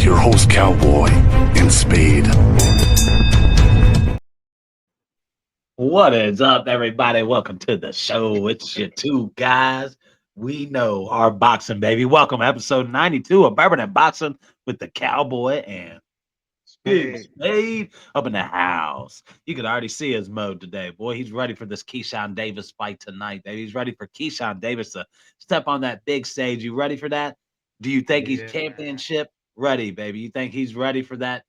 your host, Cowboy and Spade. What is up, everybody? Welcome to the show. It's your two guys. We know our boxing, baby. Welcome, episode 92 of Bourbon and Boxing with the Cowboy and Big Spade. Spade up in the house. You can already see his mode today. Boy, he's ready for this Keyshawn Davis fight tonight, baby. He's ready for Keyshawn Davis to step on that big stage. You ready for that? Do you think he's Yeah, man. championship ready, baby? You think he's ready for that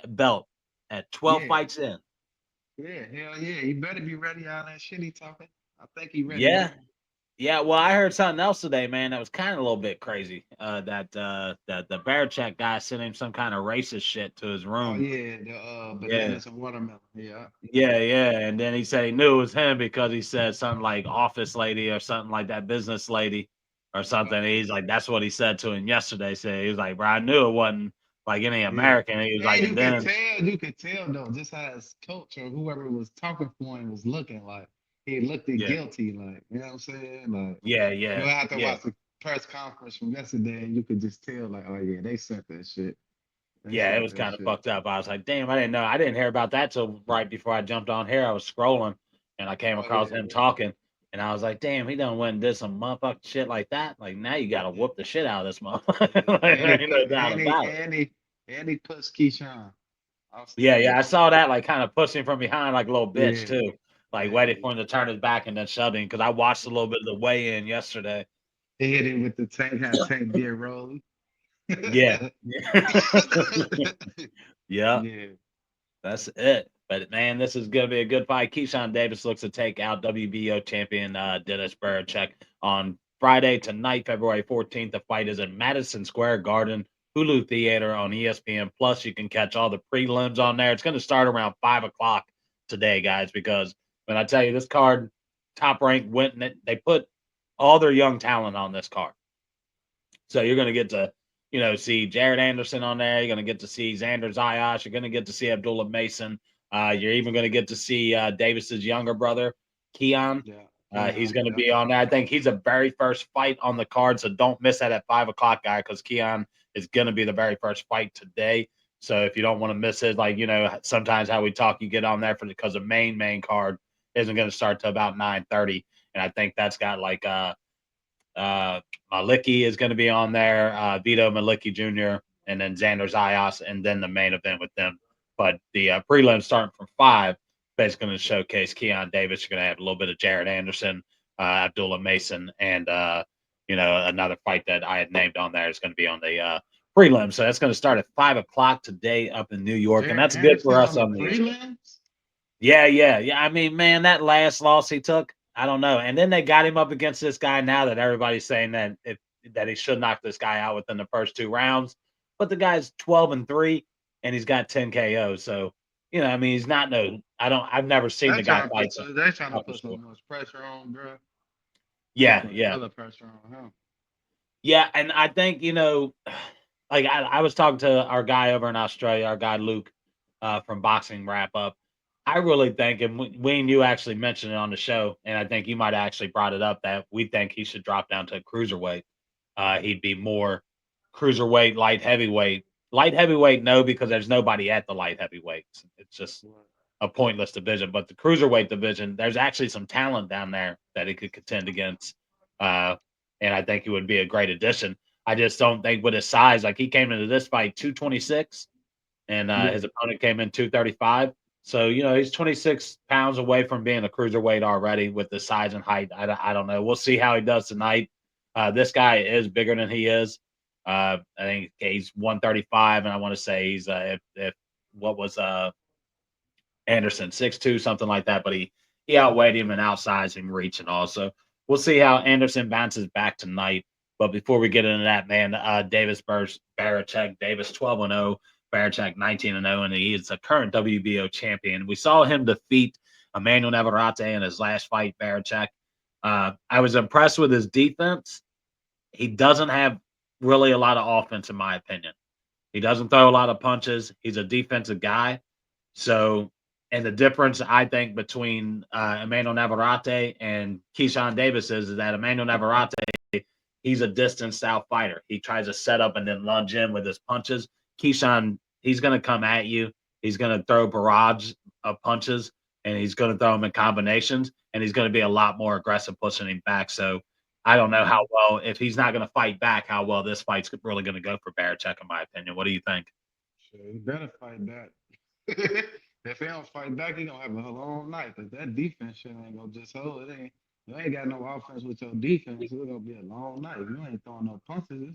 belt at 12 Yeah. fights in? Yeah. Hell yeah. He better be ready all that shit he talking. I think he ready, Yeah. man. Yeah, well, I heard something else today, man. That was kind of a little bit crazy. That the Belichick guy sent him some kind of racist shit to his Oh room. yeah, the Yeah, bananas and watermelon. Yeah. yeah. And then he said he knew it was him because he said something like office lady or something like that, business lady or something. Oh He's like, that's what he said to him yesterday. Said he was like, bro, I knew it wasn't like any yeah. American. He was like, And and then you could tell though, just how his coach or whoever was talking for him was looking like he looked it yeah, guilty, like, you know what I'm saying? Like yeah, you yeah, have to yeah. watch the press conference from yesterday and you could just tell like, oh yeah, they sent that shit. They Yeah, it sent was that kind of shit. fucked up. I was like, damn, I didn't know. I didn't hear about that till right before I jumped on here. I was scrolling and I came Oh across yeah. him talking. And I was like, damn, he done went and did some motherfucking shit like that. Like, now you got to Yeah. whoop the shit out of this Yeah. motherfucker. Like, And there he ain't no put doubt about it. and he puts Keyshawn. I Yeah, seen yeah. I that. saw that, like, kind of pushing from behind like a little bitch, Yeah, too. Like, yeah, waiting for yeah. him to turn his back and then shoving. Because I watched a little bit of the weigh in yesterday. He hit it with the tank, how tank did roll. Yeah. Yeah. Yeah. That's it. But man, this is gonna be a good fight. Keyshawn Davis looks to take out WBO champion Dennis Berichek on Friday tonight, February 14th. The fight is in Madison Square Garden, Hulu Theater on ESPN Plus. You can catch all the prelims on there. It's gonna start around 5 o'clock today, guys, because when I tell you this card, top rank went and they put all their young talent on this card. So you're going to get to, see Jared Anderson on there. You're going to get to see Xander Zayas. You're going to get to see Abdullah Mason. You're even going to get to see Davis's younger brother, Keon. Yeah. He's Yeah. going to Yeah. be on there. I think he's the very first fight on the card, so don't miss that at 5 o'clock, guy, because Keon is going to be the very first fight today. So if you don't want to miss it, like sometimes how we talk, you get on there because the main card isn't going to start till about 9:30, and I think that's got like uh, Malicki is going to be on there, Vito Malicki Jr., and then Xander Zayas, and then the main event with them. But the prelims starting from 5, basically going to showcase Keon Davis. You're going to have a little bit of Jared Anderson, Abdullah Mason, and another fight that I had named on there is going to be on the prelim. So that's going to start at 5 o'clock today up in New York, and Jared that's good for Anderson us on the on the East Coast. prelims? Yeah. I mean, man, that last loss he took, I don't know. And then they got him up against this guy now that everybody's saying that he should knock this guy out within the first 2 rounds. But the guy's 12-3 and he's got 10 KOs. So, I mean, he's not no I've never seen the guy fight so They trying to upper put so score. much pressure on, bro. They Yeah, put yeah. hella pressure on him. Yeah, and I think, like I was talking to our guy over in Australia, our guy Luke from Boxing Wrap Up. I really think, and we and you actually mentioned it on the show, and I think you might have actually brought it up that we think he should drop down to cruiserweight. He'd be more cruiserweight, light heavyweight. Light heavyweight, no, because there's nobody at the light heavyweight. It's just a pointless division. But the cruiserweight division, there's actually some talent down there that he could contend against. Uh, and I think he would be a great addition. I just don't think with his size, like he came into this fight 226 and Yeah. his opponent came in 235. So, he's 26 pounds away from being a cruiserweight already with the size and height. I don't know. We'll see how he does tonight. This guy is bigger than he is. I think he's 135, and I want to say he's if what was Anderson 6'2", something like that. But he outweighed him and outsized him reach and all. So we'll see how Anderson bounces back tonight. But before we get into that, man, Davis versus Berichek. Davis 12-0, Berichek 19-0, and he is a current WBO champion. We saw him defeat Emmanuel Navarrete in his last fight, Berichek. I was impressed with his defense. He doesn't have really a lot of offense, in my opinion. He doesn't throw a lot of punches. He's a defensive guy. So, and the difference I think between Emmanuel Navarrete and Keyshawn Davis is that Emmanuel Navarrete, he's a distance style fighter. He tries to set up and then lunge in with his punches. Keyshawn, he's going to come at you. He's going to throw barrage of punches, and he's going to throw them in combinations, and he's going to be a lot more aggressive pushing him back. So I don't know how well, if he's not going to fight back, how well this fight's really going to go for Barichek, in my opinion. What do you think? Shit, he better fight back. If he don't fight back, he gonna have a long night. Cause that defense shit ain't gonna just hold. It ain't. You ain't got no offense with your defense. It's gonna be a long night. You ain't throwing no punches.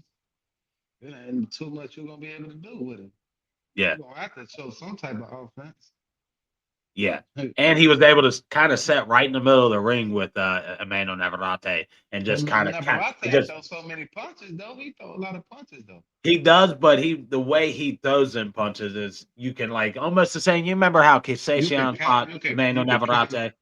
It ain't too much you're gonna be able to do with it. Yeah. You're gonna have to show some type of offense. Yeah. And he was able to kind of set right in the middle of the ring with Emmanuel Navarrete and just kind of Navarrete throw so many punches though. He throw a lot of punches though. he does, but the way he throws in punches is you can like almost the same. You remember how Kasatsian fought Emmanuel Navarrete?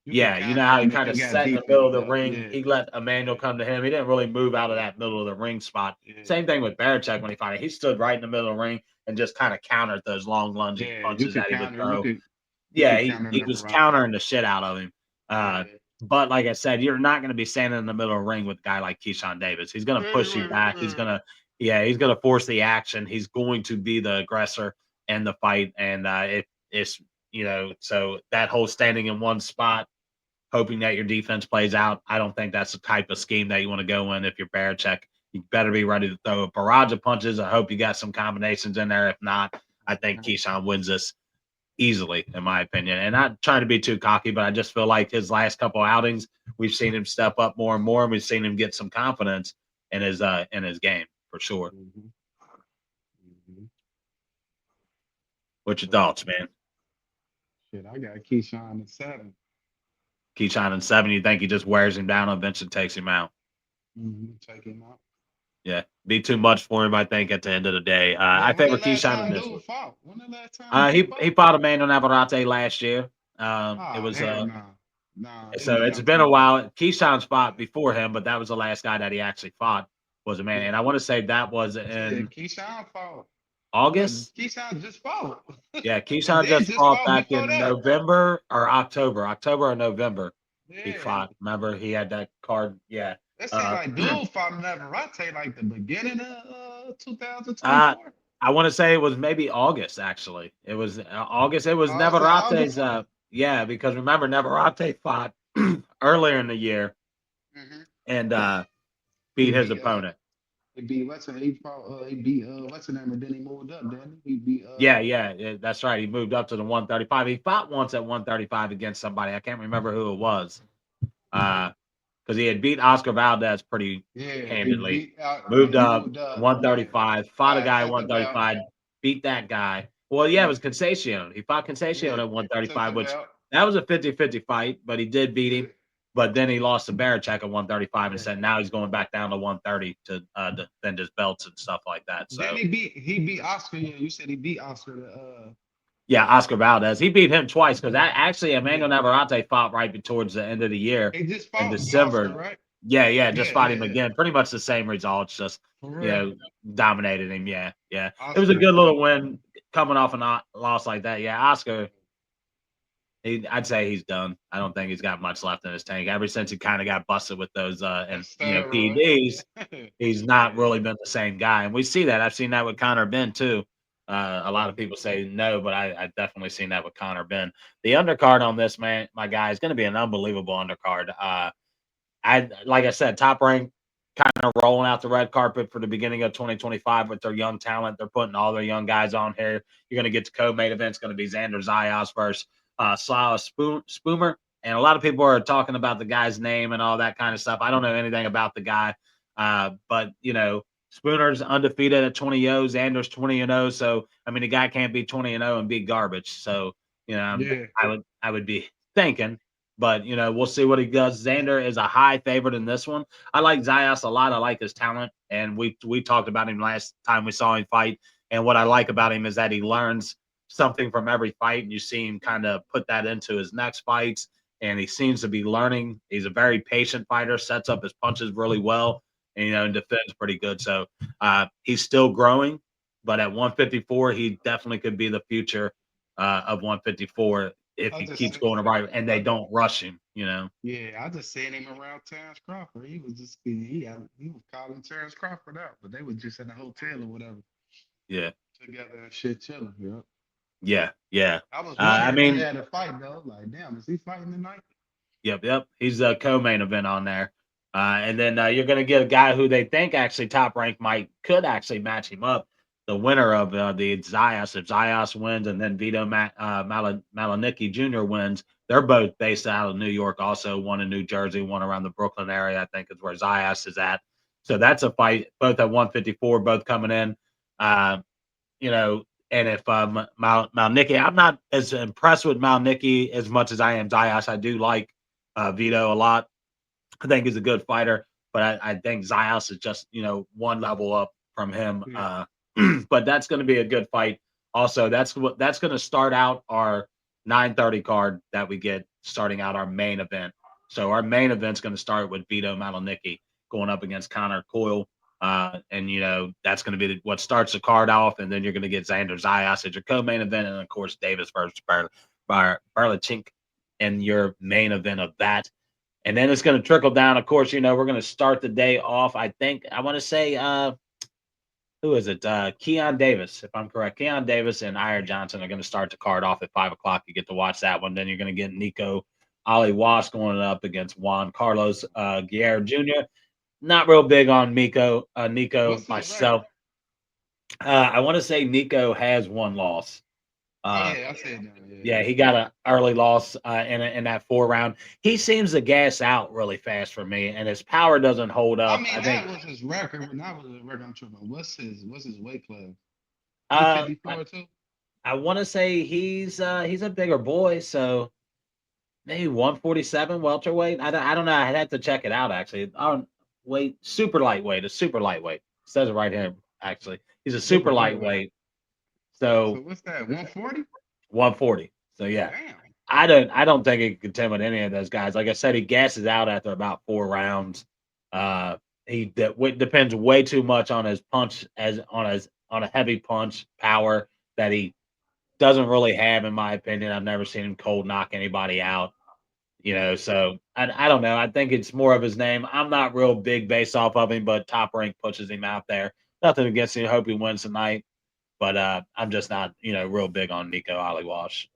Yeah, you know how he kind of sat in the middle of the ring. Yeah. He let Emmanuel come to him. He didn't really move out of that middle of the ring spot. Yeah. Same thing with Barichek when he fought. He stood right in the middle of the ring and just kind of countered those long lunging punches that he would throw. He was countering the shit out of him. But like I said, you're not going to be standing in the middle of the ring with a guy like Keyshawn Davis. He's going to push you back. He's going to force the action. He's going to be the aggressor in the fight. And it's, so that whole standing in one spot, hoping that your defense plays out, I don't think that's the type of scheme that you want to go in if you're Barichek. You better be ready to throw a barrage of punches. I hope you got some combinations in there. If not, I think Keyshawn wins this easily, in my opinion. And not trying to be too cocky, but I just feel like his last couple outings, we've seen him step up more and more, and we've seen him get some confidence in his game for sure. What's your thoughts, man? Shit, I got Keyshawn in 7. Keyshawn in 7. You think he just wears him down and eventually takes him out? Take him out. Yeah, be too much for him, I think, at the end of the day. I favor Keyshawn in this one. When the last time he fought Emmanuel Navarrete last year. It was so it's been a while. Keyshawn's fought before him, but that was the last guy that he actually fought was a man. And I want to say that was in Keyshawn fought August. Keyshawn just fought. Yeah, Keyshawn just fought back in November or October or November. He fought. Remember, he had that card. Yeah. That seemed like dude fought Navarrete like the beginning of 2024. I want to say it was maybe August, actually. It was August. It was Navarrete's. Because remember, Navarrete fought earlier in the year and beat his opponent. He beat what's her name? And then he moved up, didn't he? He beat Yeah, that's right. He moved up to the 135. He fought once at 135 against somebody. I can't remember who it was. Because he had beat Oscar Valdez pretty handedly. Moved up 135, fought a guy at 135, beat that guy. Well, yeah, it was Concepcion. He fought Concepcion at 135, which that was a 50-50 fight, but he did beat him. But then he lost to Barichek at 135 and said now he's going back down to 130 to defend his belts and stuff like that. So then he beat Oscar. Yeah, you said he beat Oscar. Yeah, Oscar Valdez. He beat him twice because actually Emmanuel Navarrete fought right towards the end of the year in December. Oscar, right? Yeah, fought him again. Pretty much the same results, just dominated him. Yeah. Oscar, it was a good little win coming off a loss like that. Yeah, Oscar. I'd say he's done. I don't think he's got much left in his tank. Ever since he kind of got busted with those PEDs, he's not really been the same guy. And we see that. I've seen that with Conor Benn too. A lot of people say no, but I've definitely seen that with Conor Benn. The undercard on this, man, my guy, is going to be an unbelievable undercard. Like I said, Top Rank kind of rolling out the red carpet for the beginning of 2025 with their young talent. They're putting all their young guys on here. You're going to get to co-main event. It's going to be Xander Zayas versus Silas Spoomer. And a lot of people are talking about the guy's name and all that kind of stuff. I don't know anything about the guy, but Spooner's undefeated at 20-0. Xander's 20-0. So I mean, the guy can't be 20-0 and be garbage. So I would be thinking, but we'll see what he does. Xander is a high favorite in this one. I like Zayas a lot. I like his talent, and we talked about him last time we saw him fight. And what I like about him is that he learns something from every fight, and you see him kind of put that into his next fights. And he seems to be learning. He's a very patient fighter, sets up his punches really well, and defends pretty good. So he's still growing, but at 154, he definitely could be the future of 154 if he keeps going right and they don't rush him. Yeah, I just seen him around Terrence Crawford. He was calling Terrence Crawford out, but they was just in a hotel or whatever. Yeah. together and shit chilling. Yeah. Yeah. I was I wondering if he mean, had a fight though. Like, damn, is he fighting tonight? yep. He's a co-main event on there. And then you're going to get a guy who they think actually Top Rank could actually match him up. The winner of the Zayas, if Zayas wins, and then Vito Malanicki Jr. wins, they're both based out of New York. Also, one in New Jersey, one around the Brooklyn area. I think is where Zayas is at. So that's a fight. Both at 154, both coming in. Uh, you know, and if Malnicki, I'm not as impressed with Malnicki as much as I am Zayas. I do like Vito a lot. I think he's a good fighter, but I think Zayas is just one level up from him. Yeah. But that's going to be a good fight. Also, that's going to start out our 9:30 card that we get starting out our main event. So our main event's going to start with Vito Malnicki going up against Connor Coyle. And that's going to be what starts the card off, and then you're going to get Xander Zayas as your co-main event, and of course Davis versus Barlachink in your main event of that. And then it's going to trickle down. Of course, we're going to start the day off. I want to say, who is it? Keon Davis, if I'm correct. Keon Davis and Ira Johnson are going to start the card off at 5 o'clock. You get to watch that one. Then you're going to get Nico Ali Was going up against Juan Carlos Guerrero Jr. Not real big on Nico What's his myself. I want to say Nico has one loss. yeah, I said that. Yeah, he got an early loss in that 4 round. He seems to gas out really fast for me, and his power doesn't hold I up. mean, I think that was his record. That was his record. I'm tripping. What's his weight class? uh, 154 too. I want to say he's a bigger boy, so maybe 147 welterweight. I don't know. I'd have to check it out actually. Super lightweight, a super lightweight. It says it right here. Actually, he's a super lightweight. So So what's that? 140. 140. So yeah. Damn. I don't think he can contend with any of those guys. Like I said, he gasses out after about 4 rounds. He depends way too much on his punch on a heavy punch power that he doesn't really have, in my opinion. I've never seen him cold knock anybody out. So I don't know. I think it's more of his name. I'm not real big based off of him, but Top Rank pushes him out there. Nothing against him. Hope he wins tonight. But I'm just not, real big on Nico Aliwash.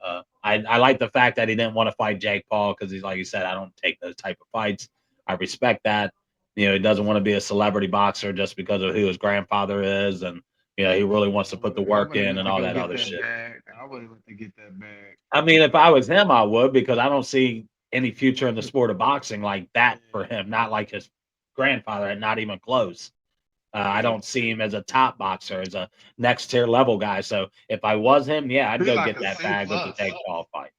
I like the fact that he didn't want to fight Jake Paul because he's like you said, I don't take those type of fights. I respect that. He doesn't want to be a celebrity boxer just because of who his grandfather is, and he really wants to put the I work would have in went and to all go that get other that shit. bag. I would have went to get that bag. I mean, if I was him, I would, because I don't see any future in the sport of boxing like that for him. Not like his grandfather, and not even close. I don't see him as a top boxer, as a next tier level guy. So if I was him, yeah, I'd He go like get a that C bag with the plus. Jake Paul fight.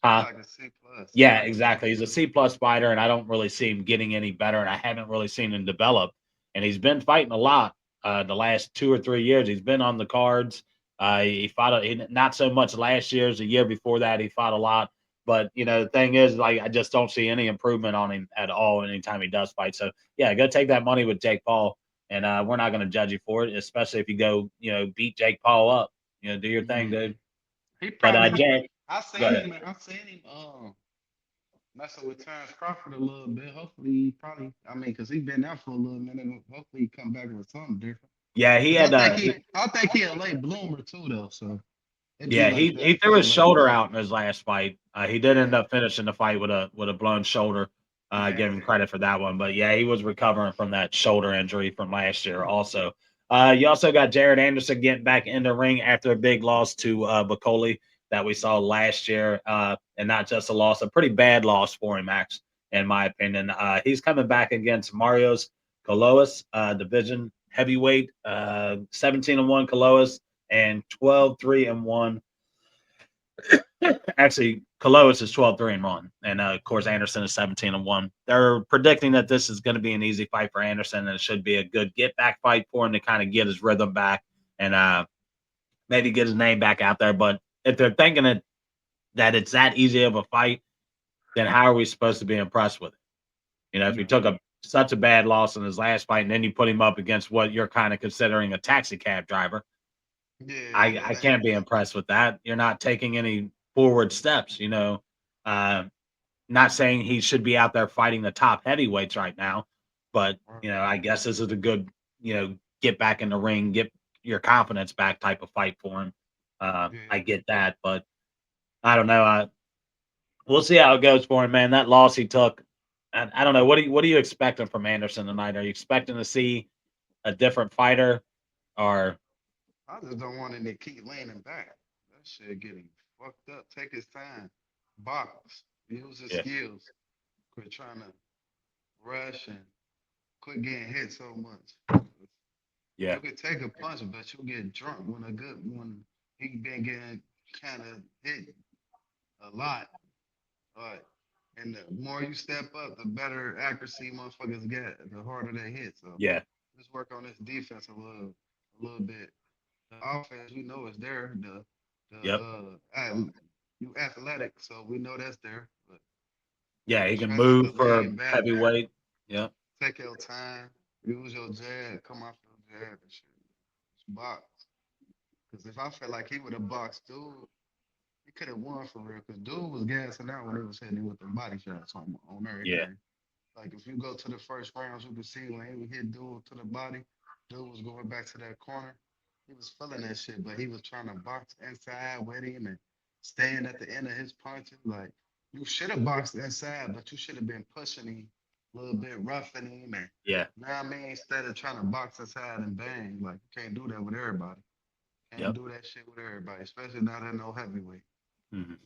He Huh? like a C plus. He Yeah, like a C exactly. He's a C plus fighter, and I don't really see him getting any better. And I haven't really seen him develop. And he's been fighting a lot the last 2 or 3 years. He's been on the cards. He fought not so much last year as the year before that. He fought a lot. But the thing is, like, I just don't see any improvement on him at all anytime he does fight. So yeah, go take that money with Jake Paul, and we're not going to judge you for it, especially if you go, beat Jake Paul up. Do your thing, Yeah. dude. He But probably. Jake, I go seen ahead. him. I seen him. Messing with Terrence Crawford a little bit. Hopefully, he probably. I mean, because he's been out for a little minute. Hopefully, he come back with something different. Yeah, he Because had I think he a late bloomer too, though. So it be yeah, like he that threw for a his late shoulder bloomer. out in his last fight. He did end up finishing the fight with a blown shoulder. Yeah. Give him credit for that one, but yeah, he was recovering from that shoulder injury from last year. Also, you also got Jared Anderson getting back in the ring after a big loss to Bacoli that we saw last year, and not just a loss, a pretty bad loss for him, Max, in my opinion. He's coming back against Marios Kalois, division heavyweight, 17-1 Kalois and 12-3-1. Actually, Kalois is 12-3-1, and of course Anderson is 17-1. They're predicting that this is going to be an easy fight for Anderson, and it should be a good get back fight for him to kind of get his rhythm back and maybe get his name back out there. But if they're thinking that it's that easy of a fight, then how are we supposed to be impressed with it? If he took such a bad loss in his last fight, and then you put him up against what you're kind of considering a taxi cab driver, I can't be impressed with that. You're not taking any forward steps, not saying he should be out there fighting the top heavyweights right now, but I guess this is a good, get back in the ring, get your confidence back type of fight for him. I Yeah. get that, but I don't know. We'll see how it goes for him, man. That loss he took, I don't know. What are you expecting from Anderson tonight? Are you expecting to see a different fighter, or I just don't want him to keep leaning back. That shit getting fucked up. Take his time. Box. Use his yeah, skills. Quit trying to rush and quit getting hit so much. yeah, You could take a punch, but you get drunk when he been getting kind of hit a lot. But and the more you step up, the better accuracy motherfuckers get, the harder they hit. So yeah, just work on this defense a little bit. The offense we know is there. yep, You athletic, so we know that's there. But yeah. He just can try not to move for lean back. heavyweight. Yep, Take your time. Use your jab. Come off your jab and shit. Just box. Because if I felt like he would have boxed dude, he could have won for real. Because dude was gassing out when he was hitting him with the body shots on yeah, everything. Like if you go to the first rounds, you can see when he would hit dude to the body, dude was going back to that corner. He was feeling that shit, but he was trying to box inside with him and staying at the end of his punches. Like you should have boxed inside, but you should have been pushing him a little bit, roughing him, and yeah, you know what I mean, instead of trying to box inside and bang. Like you can't do that with everybody. Can't yep. do that shit with everybody, especially not at no heavyweight. Mhm.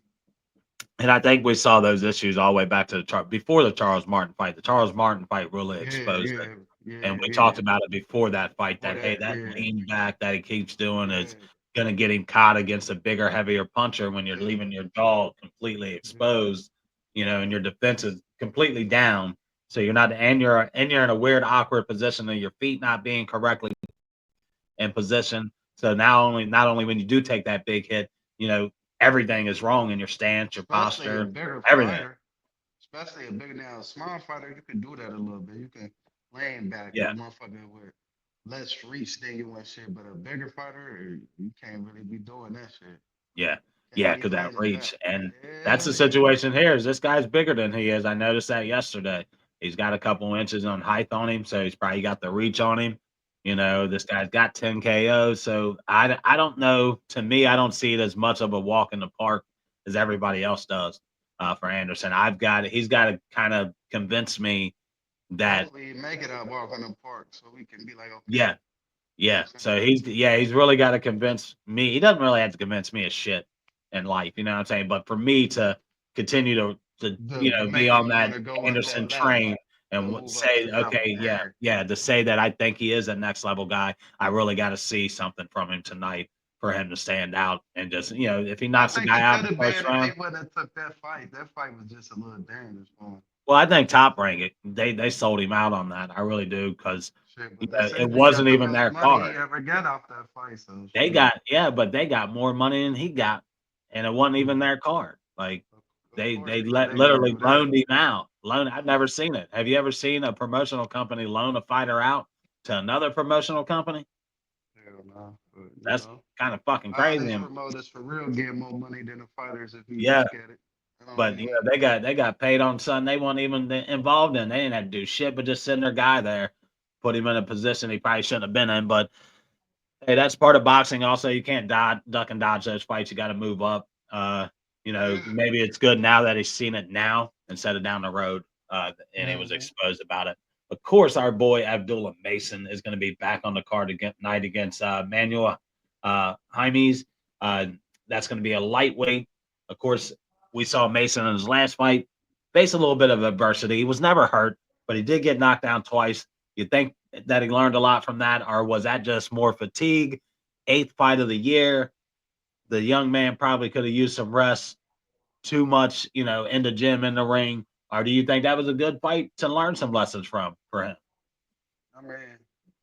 And I think we saw those issues all the way back to before the Charles Martin fight. The Charles Martin fight really Yeah, exposed it. yeah, And yeah, we talked yeah. about it before that fight For that, hey, that, that yeah, lean back that he keeps doing is yeah, going to get him caught against a bigger, heavier puncher when you're yeah, leaving your jaw completely yeah. exposed, and your defense is completely down. So you're not, and you're in a weird, awkward position, and your feet not being correctly in position. So not only when you do take that big hit, everything is wrong in your stance, your Especially a posture, bigger everything. fighter. Especially a bigger now, a small fighter, you can do that a little bit. You can lean back and Yeah, motherfucker with less reach than you and shit. But a bigger fighter, you can't really be doing that shit. yeah, Can't yeah, be because that leaning back. reach, and that's the Hell yeah. situation here. Is this guy's bigger than he is? I noticed that yesterday. He's got a couple inches on height on him, so he's probably got the reach on him. This guy's got 10 KOs, so I don't know. To me, I don't see it as much of a walk in the park as everybody else does. For Anderson, he's got to kind of convince me that, Hopefully he make it out walk in the park so we can be like, okay. yeah, You know yeah. what I'm So saying? he's really got to convince me. He doesn't really have to convince me of shit in life, you know what I'm saying? But for me to continue to To be make on him that want to go up Anderson that level, train to and move up say, that level. okay, yeah, Yeah. yeah, to say that I think he is a next level guy, I really got to see something from him tonight for him to stand out and just, if he I knocks the think he guy out in could the have first been if he round. wouldn't have took that fight. That fight was just a little dangerous for him. Well, I think Top Rank they sold him out on that. I really do because Shit, but they it said he got wasn't the even most their money card. he ever got off that fight. So They shit. got yeah, but they got more money than he got, and it wasn't even Mhm. their card. Like Of course, they because let they gonna literally do that. loaned him out. I've never seen it. Have you ever seen a promotional company loan a fighter out to another promotional company? Hell no. But That's kind of fucking all crazy. these And promoters for real get more money than the fighters if you yeah, look at it. You know what I but mean? they got paid on something they weren't even involved in. They didn't have to do shit, but just send their guy there, put him in a position he probably shouldn't have been in. But hey, that's part of boxing. Also, you can't duck and dodge those fights. You got to move up. Yeah. Maybe it's good now that he's seen it now instead of down the road, and he was Mm-hmm. exposed about it. Of course, our boy Abdullah Mason is going to be back on the card again night against Manuel Jaimes. Uh, that's going to be a lightweight. Of course, we saw Mason in his last fight face a little bit of adversity. He was never hurt, but he did get knocked down twice. You think that he learned a lot from that, or was that just more fatigue? Eighth fight of the year. The young man probably could have used some rest. Too much, in the gym, in the ring. Or do you think that was a good fight to learn some lessons from for him? I mean,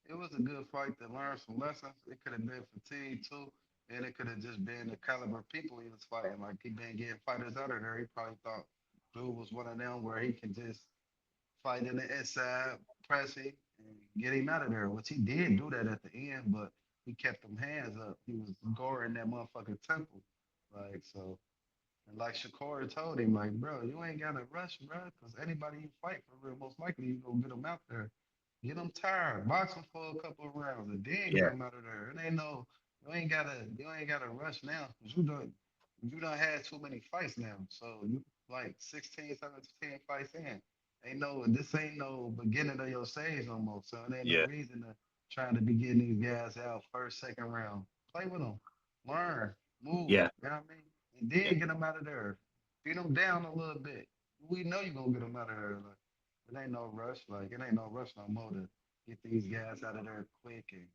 it was a good fight to learn some lessons. It could have been fatigue too, and it could have just been the caliber of people he was fighting. Like he been getting fighters out of there. He probably thought dude was one of them where he can just fight in the inside, pressing, and get him out of there. Which he did do that at the end, but he kept them hands up. He was goring that motherfucking temple. Like so. And like Shakur told him, like, bro, you ain't gotta rush, bro, because anybody you fight for real, most likely you gonna get them out there. Get them tired. Box them for a couple of rounds, and then get Yeah, them out of there. It ain't no. You ain't gotta rush now because you done had too many fights now. So you like 16, 17 fights in. This ain't no beginning of your stage no more. So it ain't no yeah, reason to try to be getting these guys out first, second round. Play with them, learn, move. yeah, You know what I mean? And yeah, then get them out of there. Beat them down a little bit. We know you're gonna get them out of there. Like, it ain't no rush. Like it ain't no rush no more to get these guys out of there quick, and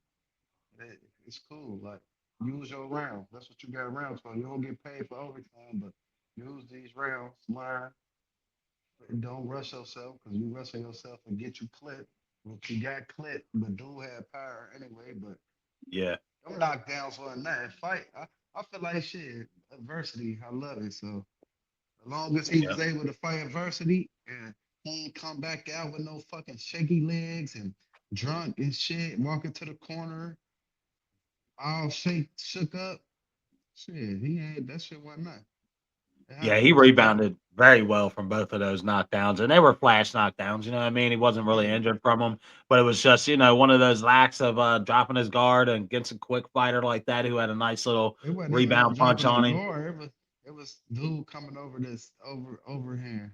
it's cool. Like use your rounds. That's what you got rounds for. You don't get paid for overtime, but use these rounds. Learn. And don't rush yourself because you rushing yourself and get you clipped. Well, you got clipped, but do have power anyway. But yeah, them knockdowns for a night fight. I feel like shit. Adversity. I love it. So as long as he yeah. was able to fight adversity and he ain't come back out with no fucking shaky legs and drunk and shit, walking to the corner, all shook up. Shit, he ain't that shit. Why not? It Yeah, he happens. rebounded very well from both of those knockdowns, and they were flash knockdowns. You know what I mean? He wasn't really Yeah, injured from them, but it was just one of those lacks of dropping his guard and against a quick fighter like that who had a nice little it wasn't even him rebound punch dropping the on him. guard. It was dude coming over this overhand.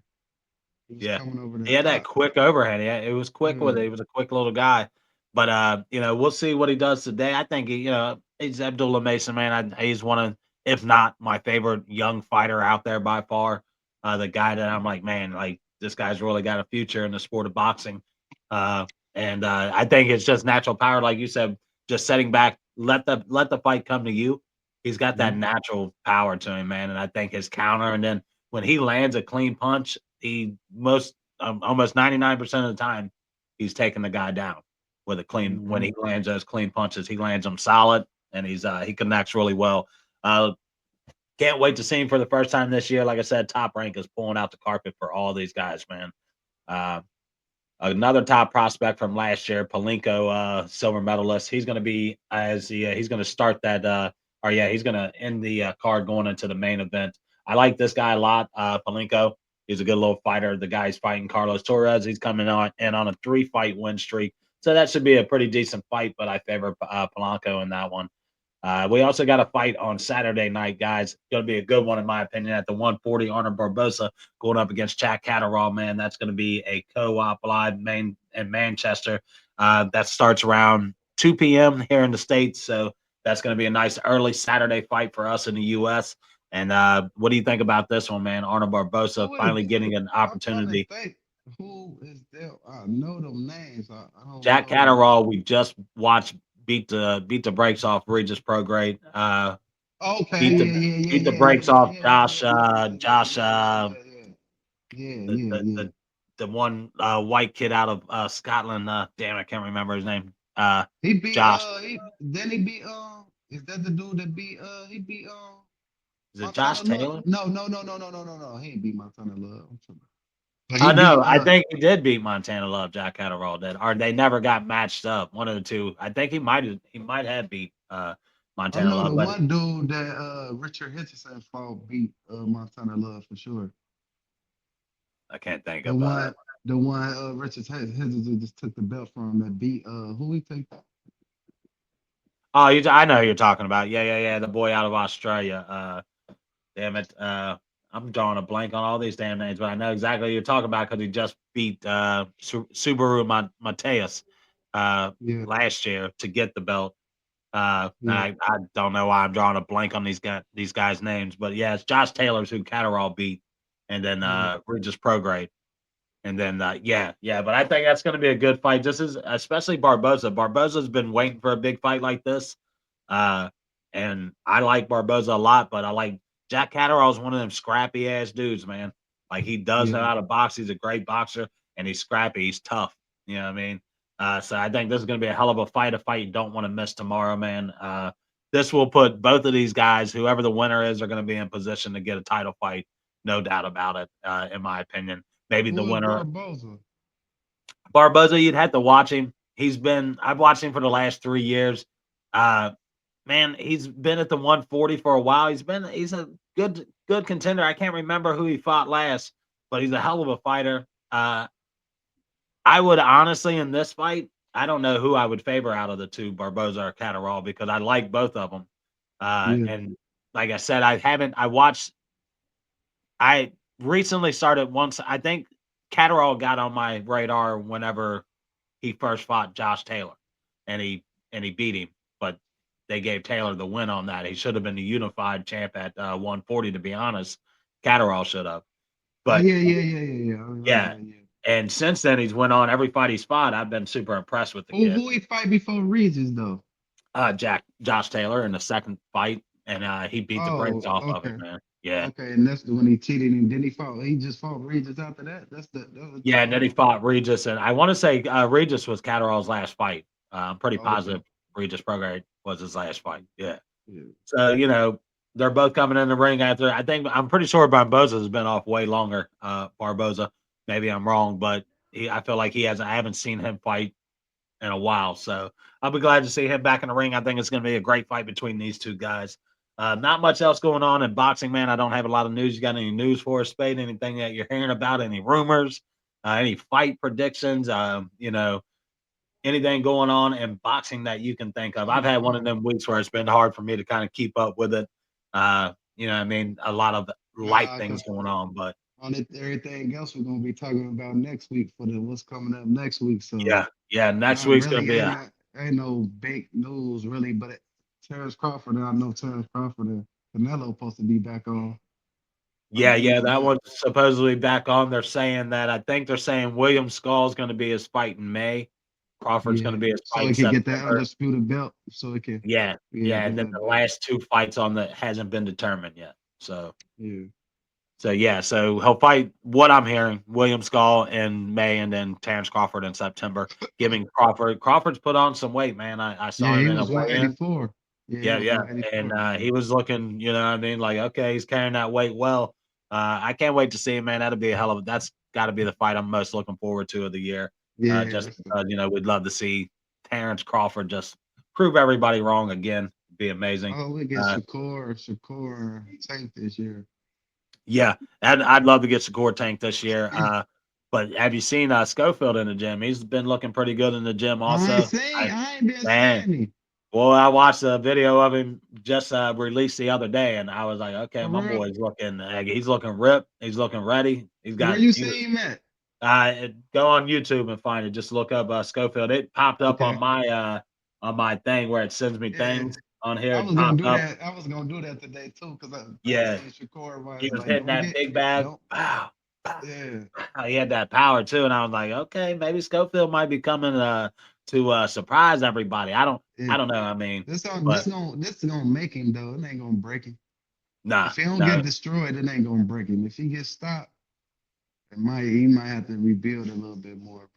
He was Yeah. coming over He the had that top. quick overhand. Yeah, it was quick with Yeah. it. He was a quick little guy. But we'll see what he does today. I think he's Abdullah Mason, man. He's one of, if not my favorite young fighter out there by far. The guy that I'm like, man, like this guy's really got a future in the sport of boxing. Uh, and I think it's just natural power, like you said, just setting back, let the fight come to you. He's got that Mhm. natural power to him, man. And I think his counter, and then when he lands a clean punch, he almost 99% of the time, he's taking the guy down with a clean when Mhm. he lands those clean punches, he lands them solid and he connects really well. Uh, can't wait to see him for the first time this year. Like I said, Top Rank is pulling out the carpet for all these guys, man. Uh, Another top prospect from last year, Palenko, silver medalist. He's going to be he's going to start that. Or yeah, he's going to end the card going into the main event. I like this guy a lot, Palenko. He's a good little fighter. The guy's fighting Carlos Torres. He's coming on a 3-fight win streak, so that should be a pretty decent fight. But I favor Palenko in that one. We also got a fight on Saturday night, guys. Going to be a good one, in my opinion, at the 140. Arnold Barbosa going up against Jack Catterall, man. That's going to be a co-op live main in Manchester. That starts around 2 p.m. here in the States. So that's going to be a nice early Saturday fight for us in the U.S. And what do you think about this one, man? Arnold Barbosa Who is finally getting an I'm trying to opportunity. think who is there. I know them names. I don't Jack know. Catterall, we just watched beat the brakes off Regis Prograde. Okay, Beat the yeah, yeah, yeah, beat the yeah, yeah, brakes yeah, off yeah, yeah, Josh, yeah, yeah, yeah, Josh, yeah, yeah, yeah, yeah, the yeah, the yeah. the the one white kid out of Scotland. Damn, I can't remember his name. He beat Josh, he beat is that the dude that beat he beat is it Montana Josh Love? Taylor? No, no, no, no, no, no, no, no. He ain't beat Montana Love. But he Oh no, beat I think he did beat Montana Love. Jack Catterall did, or they never got matched up. One of the two. I think he might have beat I Montana know the Love, but one dude that Richard Hitchison fought beat Montana Love for sure. I can't think The of. one the one Richard Hitchison just took the belt from that beat who he take that? Oh, I know who you're talking about. Yeah, yeah, yeah. The boy out of Australia. Damn it. I'm drawing a blank on all these damn names, but I know exactly what you're talking about because he just beat Subaru Mateus Yeah, last year to get the belt. yeah, I don't know why I'm drawing a blank on these guys' names, but yeah, it's Josh Taylor's who Catterall beat, and then yeah, Regis Prograde. And then, yeah, yeah, but I think that's going to be a good fight. Just as, especially Barboza. Barboza's been waiting for a big fight like this. Uh, and I like Barboza a lot, but I like Jack Catterall's one of them scrappy ass dudes, man. Like he does know yeah. how to box. He's a great boxer and he's scrappy. He's tough. You know what I mean? So I think this is going to be a hell of a fight you don't want to miss tomorrow, man. This will put both of these guys, whoever the winner is, are going to be in position to get a title fight. No doubt about it, in my opinion. Maybe the Who is winner Barboza? Barboza, you'd have to watch him. I've watched him for the last 3 years. Uh, man, he's been at the 140 for a while. He's a good contender. I can't remember who he fought last, but he's a hell of a fighter. I would honestly in this fight, I don't know who I would favor out of the two, Barboza or Catterall, because I like both of them. Yeah. And like I said, I recently started once. I think Catterall got on my radar whenever he first fought Josh Taylor, and he beat him, but they gave Taylor the win on that. He should have been the unified champ at 140. To be honest, Catterall should have. Oh But yeah. I remember yeah, that. Yeah. and since then he's went on every fight he's fought. I've been super impressed with the kid. Who he fight before Regis though? Josh Taylor in the second fight, and he beat the brakes Oh, off of him, okay. man. Yeah. Okay, and that's the when he cheated and then he fought. He just fought Regis after that. That was the Yeah, and then he fought Regis, and I want to say Regis was Catterall's last fight. I'm pretty okay. positive Regis Prograde was his last fight. Yeah. Yeah. So, they're both coming in the ring after. I'm pretty sure Barboza has been off way longer. Barboza, maybe I'm wrong, but I feel like I haven't seen him fight in a while. So I'll be glad to see him back in the ring. I think it's going to be a great fight between these two guys. Not much else going on in boxing, man. I don't have a lot of news. You got any news for us, Spade? Anything that you're hearing about? Any rumors? Any fight predictions? Anything going on in boxing that you can think of? I've had one of them weeks where it's been hard for me to kind of keep up with it. A lot of life Nah, things cause going on, but on it, everything else we're gonna be talking about next week for what's coming up next week. So yeah, next not week's gonna really be ain't no big news really, but Terrence Crawford. I know Terrence Crawford and Canelo supposed to be back on. I do yeah, know that that. one's supposedly back on. They're saying William Skull's gonna be his fight in May. Crawford's gonna Yeah, be his so fight in he could get that September. undisputed belt. So it can, Yeah, yeah, yeah, and get then that the belt. last two fights on that hasn't been determined yet. Yeah, So he'll fight what I'm hearing, William Skull in May and then Terrence Crawford in September, giving Crawford's put on some weight, man. I yeah, saw him he in a was weigh-in. 184. Yeah, he Yeah, was yeah, and 184. Yeah, he was looking, like, okay, he's carrying that weight well. I can't wait to see him, man. That's got to be the fight I'm most looking forward to of the year. yeah, Just that's the. because we'd love to see Terrence Crawford just prove everybody wrong again. Be amazing. Oh, we get Uh, Shakur Tank this year. yeah, I'd love to get Shakur Tank this year. But have you seen Schofield in the gym? He's been looking pretty good in the gym also. I ain't been Man, seeing him well, I watched a video of him just released the other day, and I was like, okay, for my real. boy's he's looking ripped. He's looking ready. Where you seen him at? Go on YouTube and find it. Just look up Schofield. It popped up Okay, on my thing where it sends me yeah. things on here. I It was gonna popped do up. that. I was gonna do that today too, because I Yeah, seen Shakur he was was like, hitting that big bag. don't, Pow, pow. yeah, He had that power too, and I was like, okay, maybe Schofield might be coming to surprise everybody. yeah. I don't know. I mean, This on but this gonna make him though. It ain't gonna break him. nah, If he don't no. get destroyed, it ain't gonna break him. If he gets stopped, he might have to rebuild a little bit more.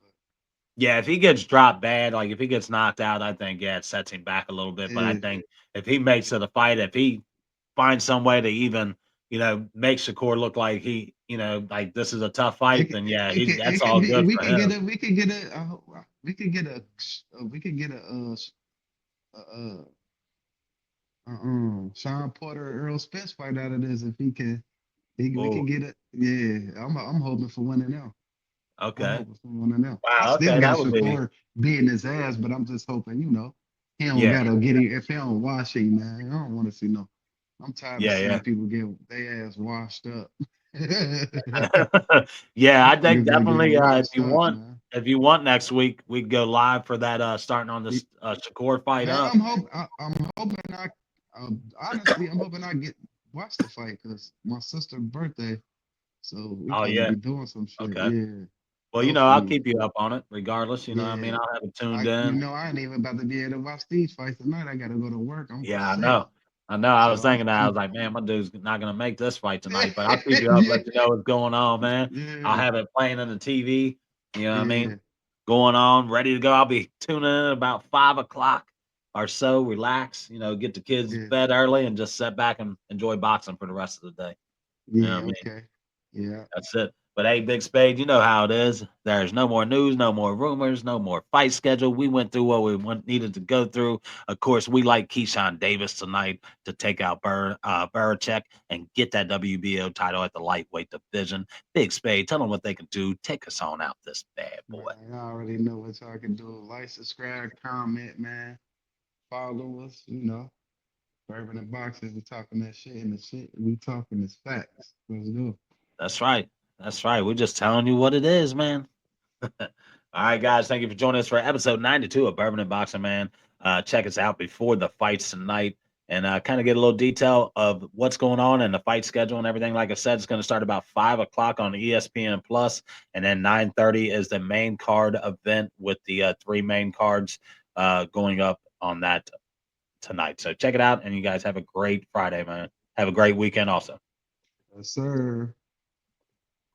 Yeah, if he gets dropped bad, like if he gets knocked out, I think it sets him back a little bit. But But I think if he makes it a fight, if he finds some way to even, make Shakur look like like this is a tough fight, then yeah, that's it could all be good for him. we could get a we could get a we could get a Sean Porter Earl Spence fight out of this if he can. We Oh, could get it. Yeah, I'm hoping for winning now. I'm okay. hoping for winning now. I Wow, still okay, got that would be Shakur beating his ass, but I'm just hoping, he don't yeah, gotta get it if he don't wash it, man. I don't want to see no. I'm tired of yeah, seeing yeah. people get their ass washed up. Yeah, I think Niggas be getting definitely washed up, man. if you want next week, we can go live for that starting on this Shakur fight Man, up. I'm hoping honestly, I'm hoping I get watch the fight because my sister's birthday, so we Oh supposed to yeah, be doing some shit. okay. Yeah, Well, I'll hopefully. keep you up on it regardless. You know what I mean? Yeah, I'll have it tuned in. I ain't even about to be able to watch these fights tonight. I gotta go to work. I'm Yeah, I sick, know. I know. I so was thinking that. I was I'm like, man, my dude's not gonna make this fight tonight, but I'll keep you up, yeah, let you know what's going on, man. I'll yeah, have it playing on the TV, you know what I mean? yeah, Going on, ready to go. I'll be tuning in about 5 o'clock or so, relax, get the kids yeah, fed early and just sit back and enjoy boxing for the rest of the day. You know what I yeah. mean? Okay, yeah. That's it. But hey, Big Spade, you know how it is. There's no more news, no more rumors, no more fight schedule. We went through what we needed to go through. Of course, we like Keyshawn Davis tonight to take out Belichick and get that WBO title at the lightweight division. Big Spade, tell them what they can do. Take us on out this bad boy. Man, I already know what y'all can do. Like, subscribe, comment, man. Follow us, Bourbon and Boxing, we talking that shit, and the shit we talking is facts. Let's go. That's right. That's right. We're just telling you what it is, man. All right, guys. Thank you for joining us for episode 92 of Bourbon and Boxing, man. Check us out before the fights tonight and kind of get a little detail of what's going on and the fight schedule and everything. Like I said, it's going to start about 5 o'clock on ESPN Plus, and then 9:30 is the main card event with the three main cards going up on that tonight. So check it out, and you guys have a great Friday, man. Have a great weekend also. Yes, sir.